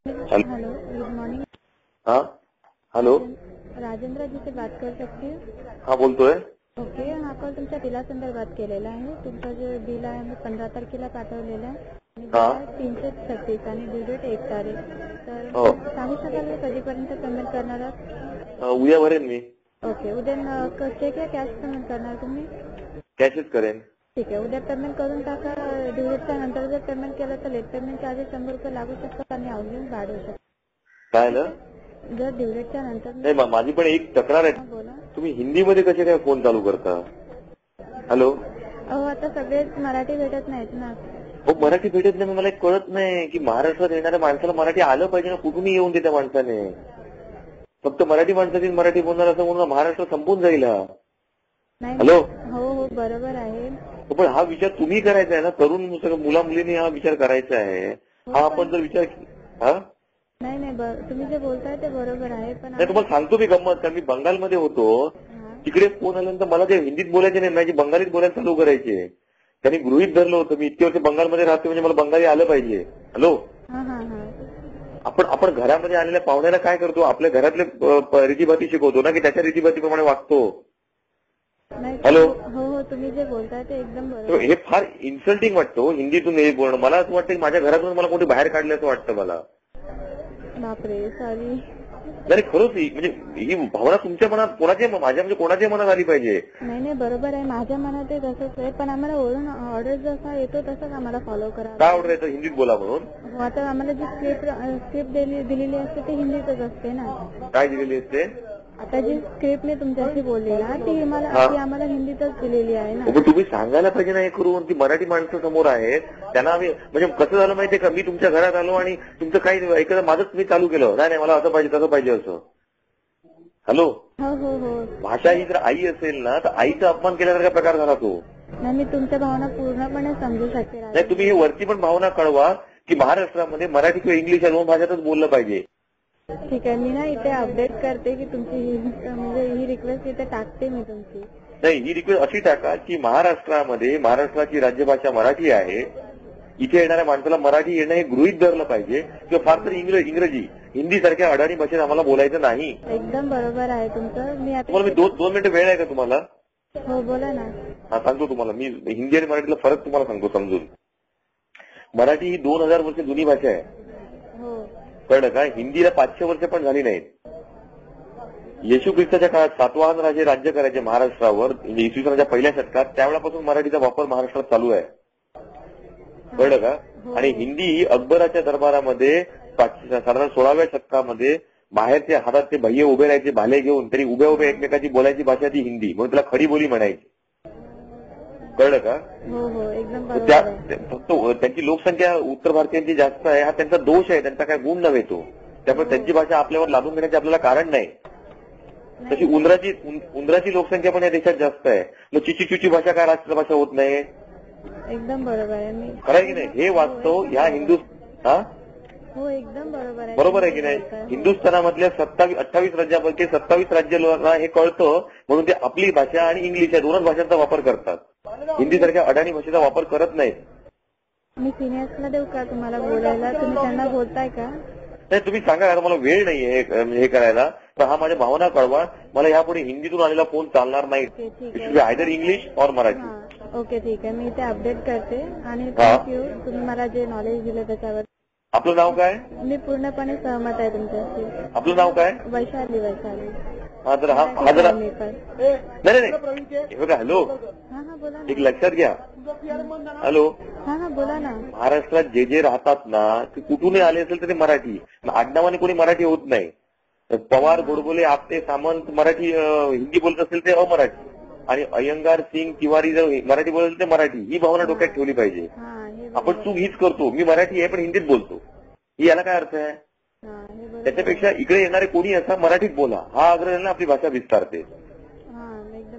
Hello, good morning. हाँ hello, Rajendra जी से बात कर सकते हैं? हा बोलतोय. ओके, हा कॉल तुमच्या बिलासंदर्भात केलेला आहे. तुमचा जो बिल आहे मी 15 तारखेला पाठवलेला आहे आणि बिल आहे 336 आणि ड्यू डेट 1 तारीख. तर हो. सांगू शकाल का कधीपर्यंत पेमेंट करणार आहात? उद्या भरेन मी. ओके, उद्या चेक या कॅश पेमेंट करणार तुम्ही? कॅशच करेन. ठीक आहे, उद्या पेमेंट करून टाका. ड्यू डेटच्या नंतर जर पेमेंट केलं तर लेट पेमेंट चार्जेस 100 रुपये लागू शकतात आणि आउटगोइंग वाढ होऊ शकतात. काय ना, जर ड्यू डेटच्या नंतर नाही माझी पण एक तक्रार आहे. बोला. तुम्ही हिंदीमध्ये कसे काय फोन चालू करता? हॅलो. अहो, आता सगळेच मराठी भेटत नाहीत ना. हो, मराठी भेटत नाही. मला एक कळत नाही की महाराष्ट्रात येणाऱ्या माणसाला मराठी आलं पाहिजे ना. कुठूनही येऊन दे त्या माणसाने. फक्त मराठी माणसाची मराठी बोलणार असं म्हणून महाराष्ट्र संपून जाईल हा. नाही. हॅलो. हो हो, बरोबर आहे. पण हा विचार तुम्ही करायचा आहे ना. तरुण मुला मुलींनी हा विचार करायचा आहे. हा आपण जर विचार हा नाही नाही, तुम्ही जे बोलताय ते बरोबर आहे. पण नाही, तुम्हाला सांगतो मी गंमत. कारण मी बंगालमध्ये होतो. तिकडे फोन आल्यानंतर मला ते हिंदीत बोलायचे नाही, माझी बंगालीत बोलायला चालू करायचे. त्यांनी गृहीत धरलं होतं मी इतके वर्ष बंगालमध्ये राहतो म्हणजे मला बंगाली आलं पाहिजे. हॅलो. आपण घरामध्ये आलेल्या पाहुण्याला काय करतो? आपल्या घरातले रीतीभाती शिकवतो ना, की त्याच्या रीतीभातीप्रमाणे वागतो. हॅलो. हो हो, तुम्ही जे बोलताय ते एकदम बरोबर. हे फार इन्सल्टिंग वाटतं हिंदीतून हे बोलणं. मला असं वाटतं की माझ्या घरातून मला कोणी बाहेर काढलं असं वाटतं मला. बापरे, सॉरी. नाही खरंच, म्हणजे ही भावना तुमच्या मनात कोणाच्या, माझ्या म्हणजे कोणाच्या मनात आली पाहिजे. नाही नाही, बरोबर आहे. माझ्या मनात तसंच आहे. पण आम्हाला वरून ऑर्डर जसा येतो तसंच आम्हाला फॉलो करा. काय ऑर्डर येतं? हिंदीत बोला म्हणून. आता आम्हाला जी स्क्रिप्ट दिलेली असते ते हिंदीतच असते ना. काय दिलेली असते? आता जी स्क्रिप्ट मी तुमच्याशी बोलली ना ती आम्हाला हिंदीतच दिलेली आहे ना. तुम्ही सांगायला पाहिजे ना हे करून. ती मराठी माणसं समोर आहेत, त्यांना आम्ही म्हणजे कसं झालं माहितीये का, मी तुमच्या घरात आलो आणि तुमचं काही ऐकलं माझंच मी चालू केलं. नाही मला असं पाहिजे तसं पाहिजे असं. हॅलो. हो हो हो. भाषा ही जर आई असेल ना तर आईचा अपमान केल्यासारखा प्रकार झाला तो. नाही, मी तुमच्या भावना पूर्णपणे समजू शकते. नाही, तुम्ही ही वरती पण भावना कळवा की महाराष्ट्रामध्ये मराठी किंवा इंग्लिश या दोन भाषेतच बोललं पाहिजे. ठीक आहे, मी ना इथे अपडेट करते की तुमची म्हणजे ही रिक्वेस्ट इथे टाकते मी तुमची. नाही, ही रिक्वेस्ट अशी टाका की महाराष्ट्राची राज्यभाषा मराठी आहे. इथे येणाऱ्या माणसाला मराठी येणं हे गृहीत धरलं पाहिजे किंवा फार तर इंग्रजी हिंदी सारख्या अडाणी भाषेत आम्हाला बोलायचं नाही. एकदम बरोबर आहे तुमचं. मी आता तुम्हाला मी 2 मिनिटं वेळ आहे का तुम्हाला? हो, बोला ना. हा, सांगतो तुम्हाला. मी हिंदी आणि मराठीला फरक तुम्हाला सांगतो समजून. मराठी ही 2000 वर्ष जुनी भाषा आहे. हो. कळलं का? हिंदीला 500 वर्ष पण झाली नाहीत. येशू ख्रिस्ताच्या काळात सातवाहन राजे राज्य करायचे महाराष्ट्रावर, म्हणजे इसवी सनाच्या पहिल्या शतकात. त्यावेळेपासून मराठीचा वापर महाराष्ट्रात चालू आहे. कळलं का? आणि हिंदी ही अकबराच्या दरबारामध्ये साधारण 16व्या शतकामध्ये बाहेरच्या हातात ते भय्ये उभे राहायचे भाले घेऊन, तरी उभ्या उभ्या एकमेकाची बोलायची भाषा ती हिंदी, म्हणून त्याला खडी बोली म्हणायची. कळलं का? हो हो, एकदम बरोबर. फक्त त्यांची लोकसंख्या उत्तर भारतीयांची जास्त आहे, हा त्यांचा दोष आहे, त्यांचा काय गुण नव्हे तो. त्यामुळे त्यांची भाषा आपल्यावर लादून घेण्याचे आपल्याला कारण नाही. तशी उंदराची लोकसंख्या पण या देशात जास्त आहे. मग चिची भाषा काय राष्ट्रभाषा होत नाही? एकदम बरोबर आहे. मी खरं आहे की नाही? हे वास्तव ह्या हो, एकदम बरोबर आहे. बरोबर आहे की नाही? हिंदुस्थानामधल्या 28 राज्यापैकी 27 राज्याला हे कळतं, म्हणून ते आपली भाषा आणि इंग्लिश या दोनच भाषांचा वापर करतात. हिंदी सारख्या अडाणी भाषेचा वापर करत नाहीत. मी सिनियर्सला देऊ का तुम्हाला बोलायला? तुम्ही त्यांना बोलताय का? नाही, तुम्ही सांगा. आता मला वेळ नाहीये हे करायला. तर हा माझ्या भावना कळवा. मला यापुढे हिंदीतून आलेला फोन चालणार नाही. आयदर इंग्लिश और मराठी. ओके, ठीक आहे. मी इथे अपडेट करते आणि थँक्यू तुम्ही मला जे नॉलेज दिलं त्याच्यावर. आपलं नाव काय? मी पूर्णपणे सहमत आहे तुमच्याशी. आपलं नाव काय? वैशाली. हा, तर हा जरा नाही बघा. हॅलो. हा बोला. एक लक्षात घ्या. हॅलो. हा बोला ना. महाराष्ट्रात जे राहतात ना ते कुठूनही आले असेल तर ते मराठी. आडनावाने कोणी मराठी होत नाही. पवार, गोडबोले, आपटे, सामंत मराठी हिंदी बोलत असेल ते अमराठी, आणि अयंगार, सिंग, तिवारी जर मराठी बोलत असेल ते मराठी. ही भावना डोक्यात ठेवली पाहिजे. आपण चूक हीच करतो. मी मराठी आहे पण हिंदीत बोलतो. ही याला काय अर्थ आहे? त्याच्यापेक्षा इकडे येणारे कोणी असा मराठीत बोला, हा आग्रह आपली भाषा विस्तारते.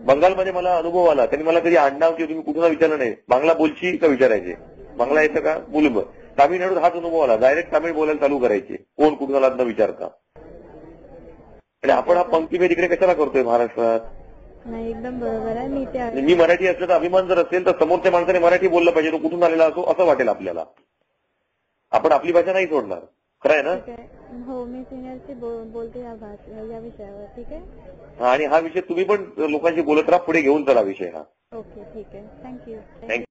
बंगालमध्ये मला अनुभव आला. त्यांनी मला कधी आडनाव किंवा तुम्ही कुठून विचारलं नाही. बांगला बोलची का विचारायचे, बांगला येतं का बोलू. तामिळनाडूत हाच अनुभव आला. डायरेक्ट तामिळ बोलायला चालू करायचे, कोण कुठून आला न विचारता. आणि आपण हा पंक्तीभेद इकडे कशाला करतोय महाराष्ट्रात? नाही, एकदम बरोबर आहे. मी मराठी असलं तर अभिमान जर असेल तर समोरच्या माणसाने मराठी बोललं पाहिजे, तो कुठून आलेला असो असं वाटेल आपल्याला. आपण आपली भाषा नाही सोडणार. खरं आहे ना? ठीक आहे. हो, मी सिनियरशी बोलते या विषयावर. ठीक आहे. आणि हा विषय तुम्ही पण लोकांशी बोलत राहा, पुढे घेऊन चला विषय हा. ओके, ठीक आहे. थँक्यू.